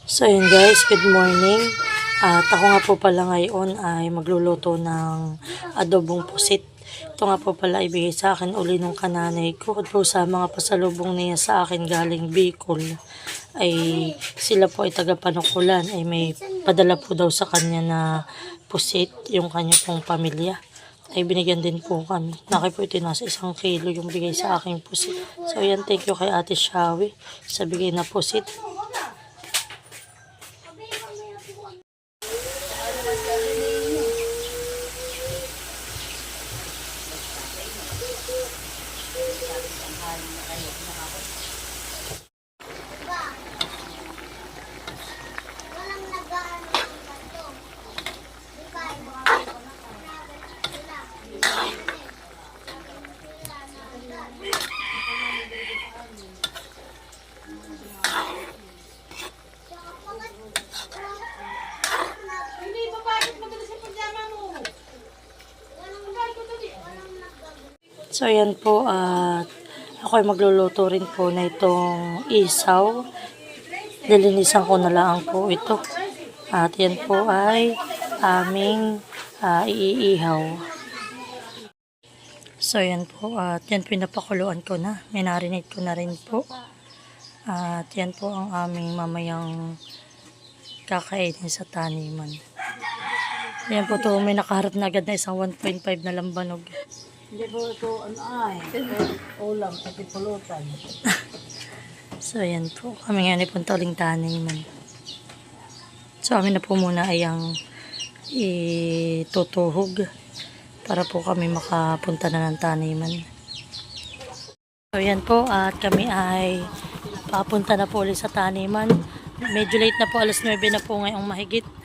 So yun guys, good morning. At ako nga po pala ngayon ay magluluto ng adobong pusit. Ito nga po pala ibigay sa akin uli nung kananay ko. At po sa mga pasalubong niya sa akin galing Bicol ay sila po ay taga Panukulan ay may padala po daw sa kanya na pusit yung kanya pong pamilya. Ay binigyan din po kami. Naki po ito nasa 1 kilo yung bigay sa aking pusit. So yan, thank you kay Ate Shawi sa bigay na pusit. So yan po at ako ay magluluto rin po na itong isaw. Nilinisan ko na lang po ito. At yan po ay aming iihaw. So yan po at yan pinapakuluan ko na. Minarinate ko na rin po. At yan po ang aming mamayang kakainin sa taniman. Yan po to, may nakaharap na agad na isang 1.5 na lambanog. Hindi po ito, ulam, pati pulutan. So, yan po. Kami nga nipunta uling taniman. So, amin na po muna ay ang itutuhog para po kami makapunta na ng taniman. So, yan po. At kami ay papunta na po ulit sa taniman. Medyo late na po. Alas 9 na po ngayong mahigit.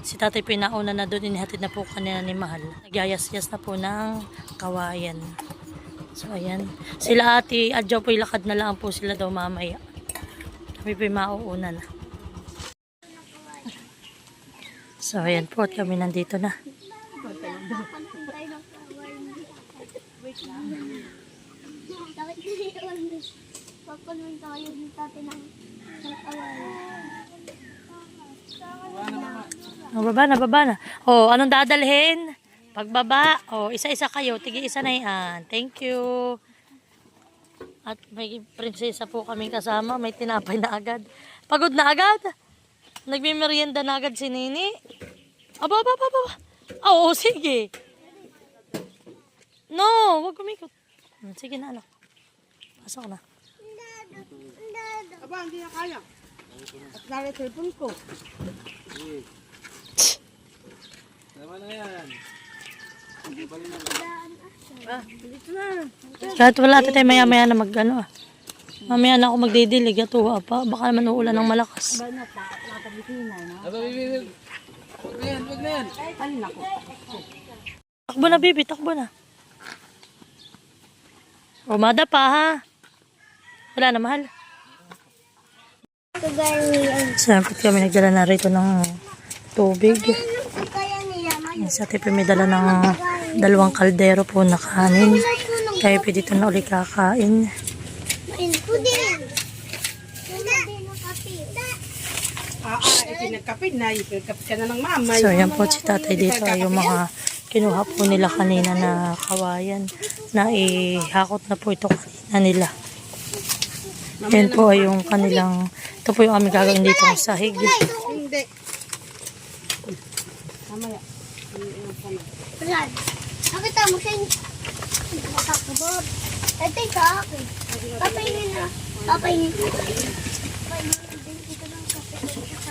Si tatay pinauna na doon, inihatid na po kanina ni Mahal. Nagyayas-yas na po ng kawayan. So, ayan. Sila ate, adyo po ilakad na lang po sila daw mamaya. Kami po mauuna na. So, ayan po at kami nandito na. Papaluin tayo dito ng kawayan. Baba na. Oh, anong dadalhin? Pagbaba. Oh, isa-isa kayo. Tigi-isa na yan. Thank you. At may prinsesa po kaming kasama. May tinapay na agad. Pagod na agad? Nagmimerienda na agad si Nini. Aba. Oo, sige. No, wag kumikot. Sige na, anak. Pasok na. Aba, hindi na kaya. At dali cellphone ko. Tama na yan. Dito na. Kahit wala tayo maya-maya na mag-ano. Mamaya na ako magdidilig at uwa pa. Baka naman uulan ng malakas. Ba na, natabitina, no? Aba, bibig. Wag na yan. Alin ako. Takbo na, baby. Takbo na. Umada pa, ha? Wala na, Mahal. Siyempre kami nagdala na rito ng tubig. Sa tipi may dala ng 2 kaldero po na kanin. Kaya po dito na ulit kakain. Itinagkapit na. Itinagkapit ka na ng mamay. So yan po si tatay dito ay yung mga kinuha po nila kanina na kawayan. Na ihakot na po ito kanina nila. Yan po ay yung kanilang, ito po yung aming gagawin dito ng sahig. Hindi. Mamaya. Brad, nakita mo siya yung nakakabot. Ito yung sa akin. Papainin na. Papainin ko. Papainin dito ng kape sa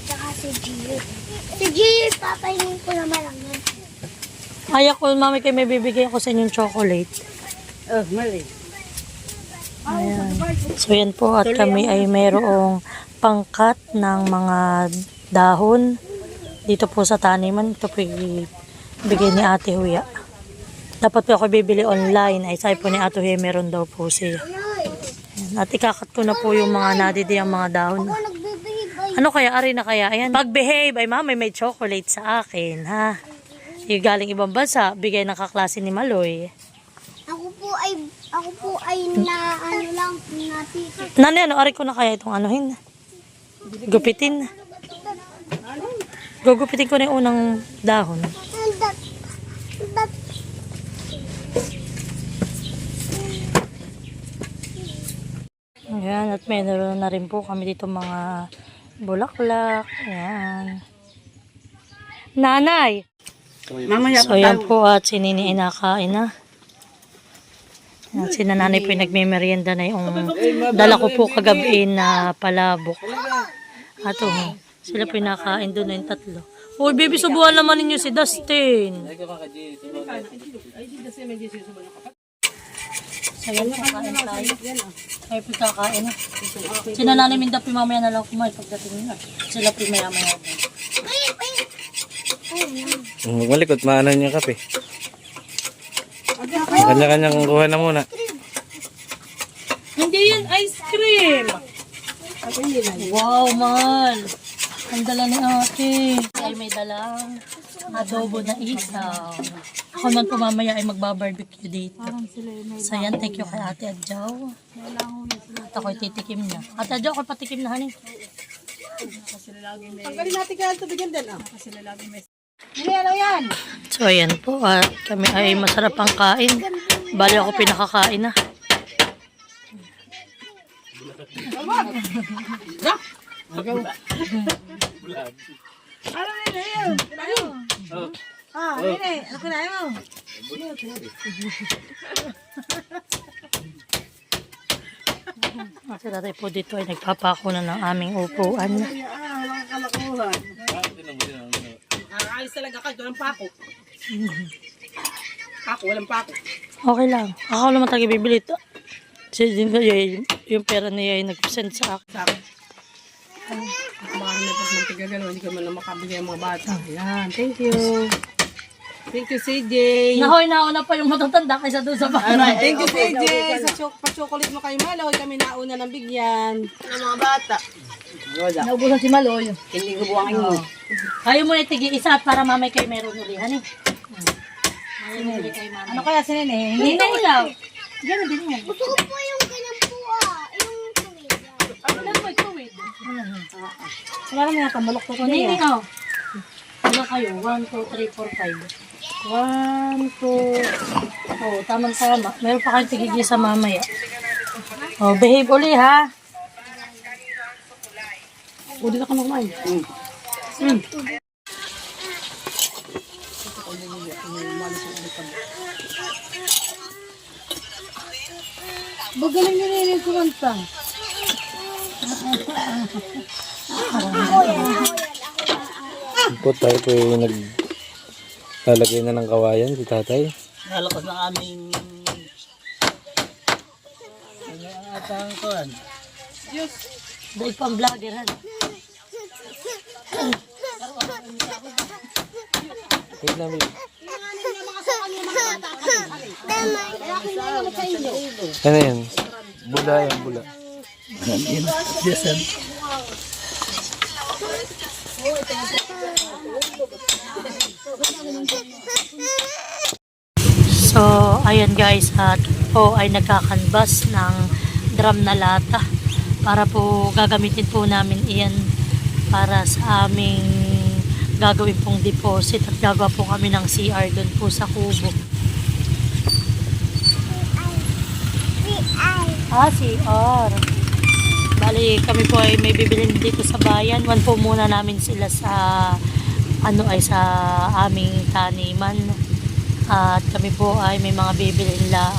saka si Gio. Si Gio, papainin ko naman lang yan. Ay ako, mami, kayo may bibigyan ko sa inyong chocolate. Oh, mali. Ayan. So yan po at kami ay mayroong pangkat ng mga dahon dito po sa taniman. Ito po bigay ni Ate Huya. Dapat po ako bibili online. Ay sabi po ni Ate Huya meron daw po siya. Ayan. At ikakat ko na po yung mga nadidi ang mga dahon. Ako nagbibihib ay Ano kaya? Ari na kaya? Ayan. Pag-behave. Ay mama may chocolate sa akin. Ha? Yung galing ibang bansa. Bigay ng kaklase ni Maloy. ako po ay Ako po ay na ano lang, natiti. Nanay, ano, ari ko na kaya itong anuhin? Gupitin. Gugupitin ko na yung unang dahon. Ayan, at meron na rin po kami dito mga bulaklak. Ayan. Nanay! Mamaya So, yan po at si Nini ay nakain na. At si nanay po ay nagme-merienda na yung dala ko po kagabi na palabok. At sila po ay nakain doon na yung tatlo. Uy, baby, subuhan naman ninyo si Dustin. So, yan, kakain tayo. Ay, po kakain na. Si nanay Minda po mamaya na lang kumain pagdating na. Sila po maya-maya. Malikot, maanan yung kape. Kanya-kanyang kuha na muna. Hindi yan ice cream. Wow, man. Ang dala ni ate. Ay may dalang adobo na isaw. Ako man po mamaya ay magbabarbecue dito. So yan, thank you kay ate Adjaw. At ako'y titikim na. Ate Adjaw, ako'y patikim na, honey. Pagkarin natin kaya ito, bigyan din. Kasi lalaging may... Ano yan? So ayan po, kami ay masarap ang kain. Bali ako pinakakain na. Ano nila yun? Ah, nene, ano kinain mo? At si tatay po dito ay nagpapako na ng aming upuan. Walang kalakuhan. Aalis talaga ka, walang pako. Pako, walang pako. Okay lang. Ako naman tayo bibili ito. Yung pera niya ay nag-send sa akin. Baka may pagmantiga gano'n, hindi ka man lang makabigay ang mga bata. Ayan, thank you. Thank you, CJ. Nahoy, nauna pa yung matatanda kaysa doon sa bahay. Thank you, CJ. Sa pa-chocolate mo kayo, Maloy, kami nauna ng bigyan. Ng mga bata. Naubusan si Maloy. Hindi ko buwangin mo. Kayo muna tigi isa at para mamay kayo meron ulihan eh. Ano kaya si Nene? Hindi na ilaw. Gano'n din yan. Gusto ko po yung ganyan po yung tuwid. Ano po ito eh? Wala naman yata, malok ko Hindi niya. ikaw. Ano kayo? 1, 2, 3, 4, 5. 1, 2. Oh, tamang-tama. Meron pa kayong tigigil sa mamaya. Oh, behave uli ha. Udi na ka kumain. Bagaling nyo na yung kumanta. Po tayo po yung naglalagay na ng kawayan si tatay. Nalakas ng aming... Ano ang atang kuhan? Dahil pang vlogger ha. Wait lang, wait. Ano yan? Bula yan, bula. So, ayan guys, at po ay nagkakanvas ng drum na lata para po gagamitin po namin iyan para sa aming gagawin pong deposit at gagawa po kami ng CR doon po sa kubo. CR. Bali, kami po ay may bibilin dito sa bayan. One po muna namin sila sa sa aming taniman. At kami po ay may mga bibilin lang.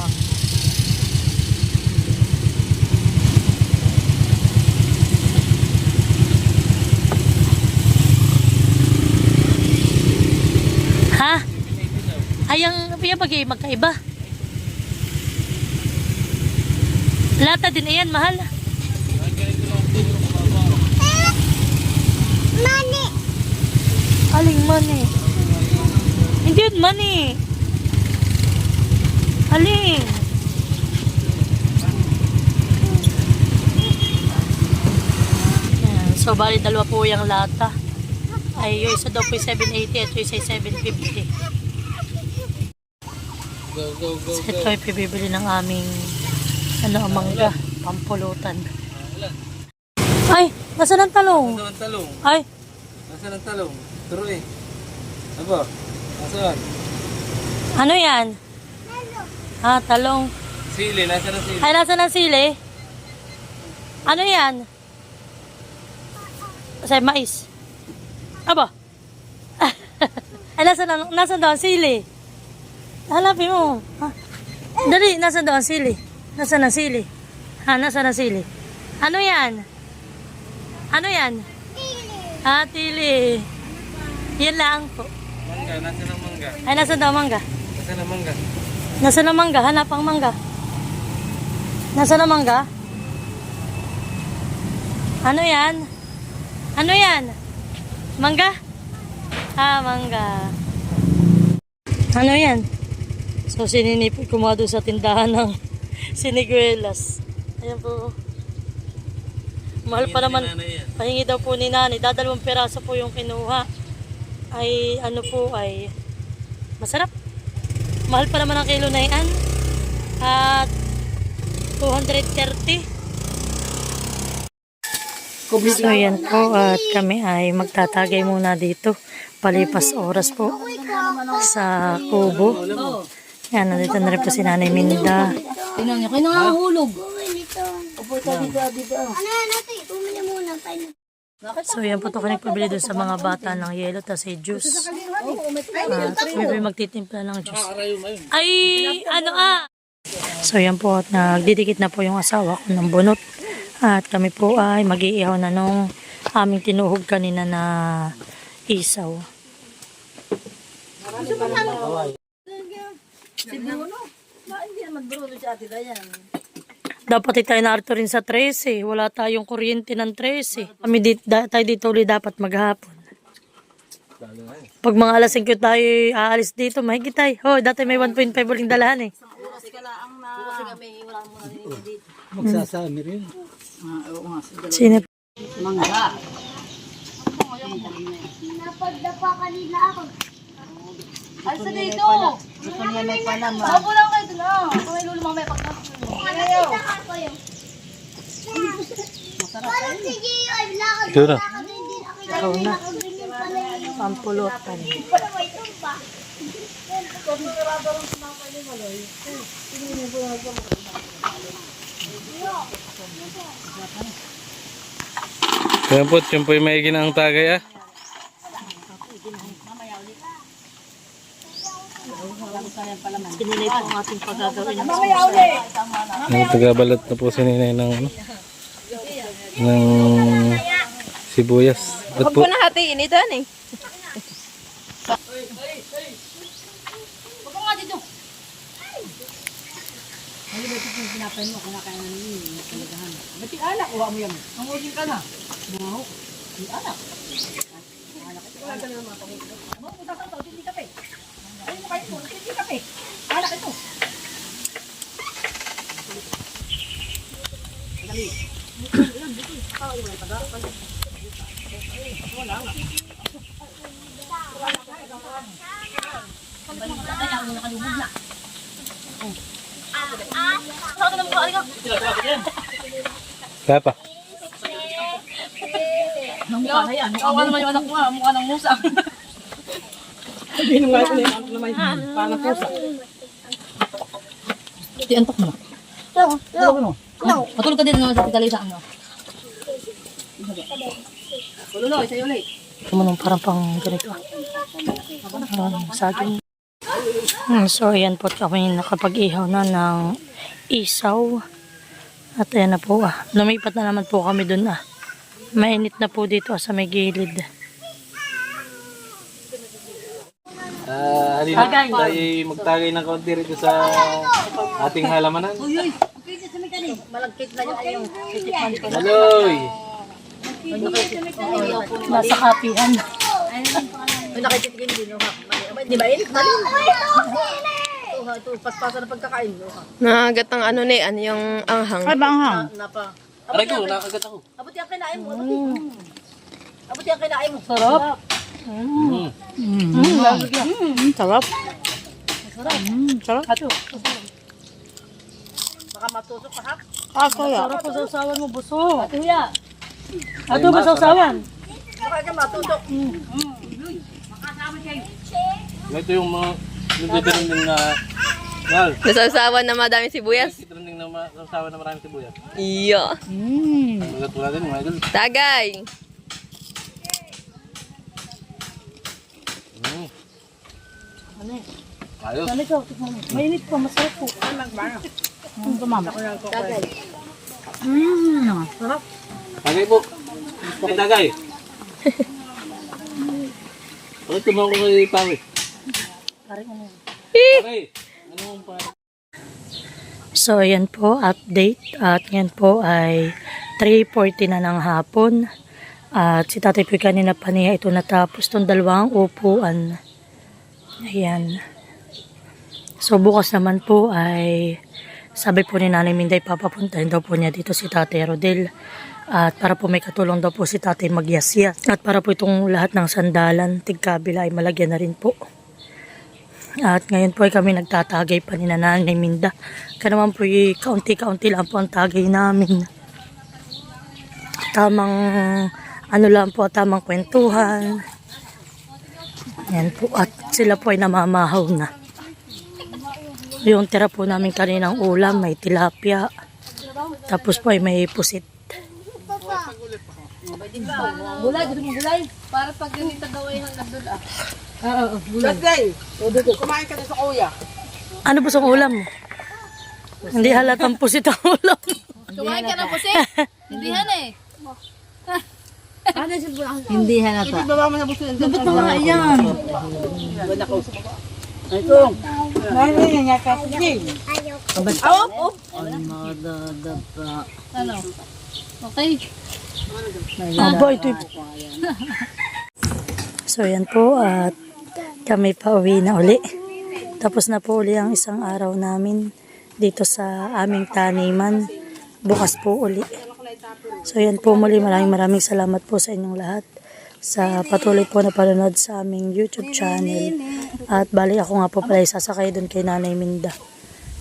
Ha? Ayang magkaiba. Lata din ayan, mahal. Mani! Aling money? Hindi yun money. Aling? Ayan. So, bali dalawa po yung lata. Ay, yung isa daw po 780 at yung isa 750. So, ito ay pibibili ng aming mangga, pampulutan. Ay, nasaan ang talong? Nasaan ang talong? Ay, Nasaan ang talong? Turo eh. Aba, nasaan? ano yan? Ah, talong. Sili, nasaan ang sili? Ay, nasaan ang sili? Ano yan? Say, mais. Aba. Ay, nasaan daw ang sili? Hanapin mo. Ha? Dali, nasaan daw ang sili? Nasaan ang sili? Ha, nasaan ang sili? Ano yan? Ano yan? Ah, tili. Yan lang po. Mangga, nasaan ang mangga? Ay, nasaan daw ang mangga? Nasaan ang mangga? Nasaan ang mangga? Hanap ang mangga. Nasaan ang mangga? Ano yan? Ano yan? Mangga? Ah, mangga. Ano yan? So, sininipid kumuha doon sa tindahan ng siniguelas. Ayan po. Mahal pa naman. Pahingi daw po ni nanay. Dadalawang piraso po yung kinuha. Ay, ano po ay masarap. Mahal pa naman ang kilo na yan. At 230. So yan po at kami ay magtatagay muna dito. Palipas oras po sa kubo. Yan, nandito na rin po si Nanay Minda. Tingnan niyo, kayo nangahulog. Upo ka dito. Ano yan natin? Tumili muna tayo. So yan po to kami pabili dun sa mga bata ng yelo tas ay juice. At kami magtitimpla ng juice. Ay, ano So yan po at nagdidikit na po yung asawa ko ng bunot. At kami po ay mag-iihaw na nung aming tinuhog kanina na isaw. Dapat tayo narito rin sa 13. Wala tayong kuryente ng 13. Kami tayo dito ulit dapat maghapon. Pag mga alas 5 tayo aalis dito, mahigit tayo. Oh, dati may 1.5 uling dalahan eh. Magsasami rin. Sino? Napadapa kanina ako. Ay, sa dito. Gusto niya may panama. Mabo lang kayo doon ah. Kung may lulumang may pagkakasal. Nakita ko yun. Parang si Gio ay lakad. Ito na. Hindi nakita Ikaw na. ganyan pala yun. Pampulutan. Parang may tumpa. Kaya po, yung po yung may ginang tagay ah. Sinilay po ang ating paggagawin ng Tagabalat na po si Ninay ng ano, ng sibuyas. Ba't po? Nahatiin ito eh. Kaya pa. Mukha na yan. Mukha naman yung anak mo ah. Mukha ng musa. Hindi naman ito yung anak naman. Mukha ng pusa. Ito yung antok mo. Matulog ka din naman sa pitalisaan mo. Tuloy, sa'yo ulit. Tumunong parang pang ganito. Saging. So, ayan po kami nakapag-ihaw na ng isaw. At ayan na po lumipat na naman po kami dun Mainit na po dito sa may gilid. Halina, tayo magtagay ng kaunti rito sa ating halamanan. Malagkit na yun. Haloy! Nasa kapihan. Ay, nakititigin din. Di ba yun? Ito, paspasan na pagkakain. Nakagat ang ano ni, ano yung anghang. Ay, banghang. Napa. Aray ko, nakagat ako. Abot yung kinain mo. Abot yung kinain mo. Sarap. Sarap. Sarap. Ato. Baka matusok ka ha? Sarap po sa usawan mo, buso. Ato ya. Ato ba sa usawan? Baka ka matusok. Ito yung mga nagtitrending na Nal, Nasasawa na madami sibuyas. nagtitrending na masasawa na maraming sibuyas. Iyo. Magat wala din mga idol. Tagay. Ayos. Ano ikaw? Mainit pa, masarap po. Tagay po. Ay, tagay. Bakit tumawag ko kay Pawi? Tagay. Anong pa? So, ayan po, update. At ngayon po ay 3:40 na ng hapon. At si Tatay po kanina pa niya ito natapos itong dalawang upuan. Ayan. So, bukas naman po ay sabi po ni Nanay Minday, papapuntahin daw po niya dito si Tatay Rodel. At para po may katulong daw po si Tatay magyasya. At para po itong lahat ng sandalan, tigkabila ay malagyan na rin po. At ngayon po ay kami nagtatagay pa ni Nanay Minda. Kaya naman po kaunti-kaunti lang po ang tagay namin. Tamang ano lang po, tamang kwentuhan. Yan po. At sila po ay namamahaw na. Yung tira po namin kaninang ulam, may tilapia. Tapos po ay may pusit. Gulay, gusto mo gulay? Para pag ganito gawin hanggang doon ah. Oo, gulay. Kumain ka na sa kuya. Ano po sa ulam mo? Hindi halatang pusit ang ulam. Kumain ka na po si? Hindi han eh. Hindi hanata. Hindi ba mo na buso? Dapat na nga yan. Ito. Nani nga ka sige. Ayaw. Ano? Okay. Aba, ito. So, yan po. At kami pa uwi na uli. Tapos na po uli ang isang araw namin dito sa aming taniman. Bukas po uli. So, yan po muli. Maraming salamat po sa inyong lahat sa patuloy po na panonood sa aming YouTube channel. At bali ako nga po pala sasakay doon kay Nanay Minda.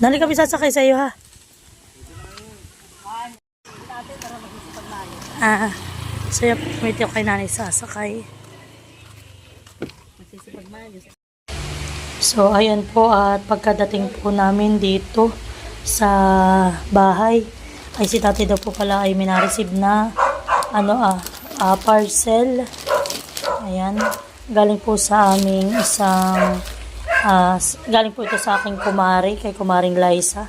Nanay, kami sasakay sa iyo ha. So yan po, kumiti ako kay Nanay sasakay. So ayan po, at pagkadating po namin dito sa bahay ay si Tatay daw po pala ay minareceive na parcel. Ayan, galing po sa aming isang galing po ito sa aking kumari, kay Kumaring Liza.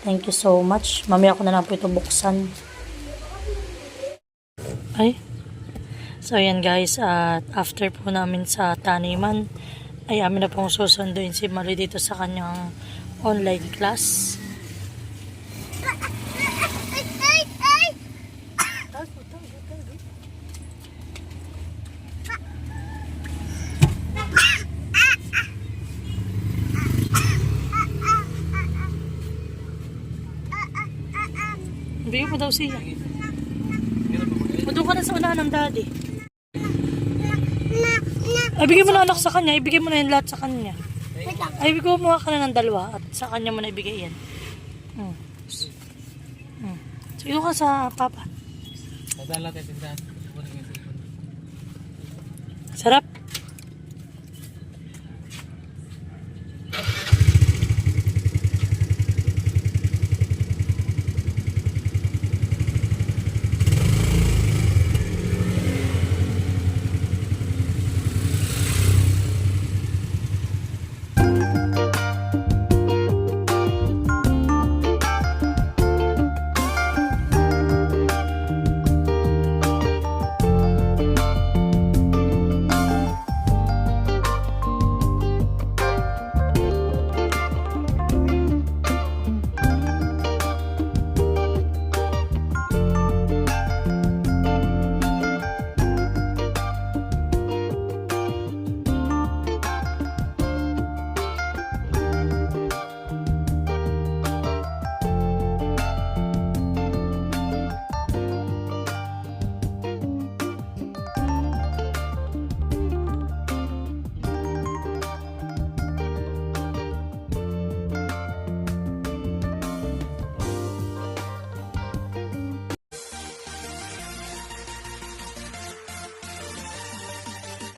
Thank you so much. Mamaya ko na lang po ito buksan. Ay. So ayan guys, at after po namin sa taniman ay amin na pong susunduin si Mali dito sa kanyang online class. Bigyan mo daw siya. Doon ka na sa unahan ng daddy. Ay, bigyan mo na anak sa kanya. Ibigay mo na yung lahat sa kanya. Ay, bigyan mo ka na ng dalawa at sa kanya mo na ibigay yan. So, doon ka sa papa. Sarap.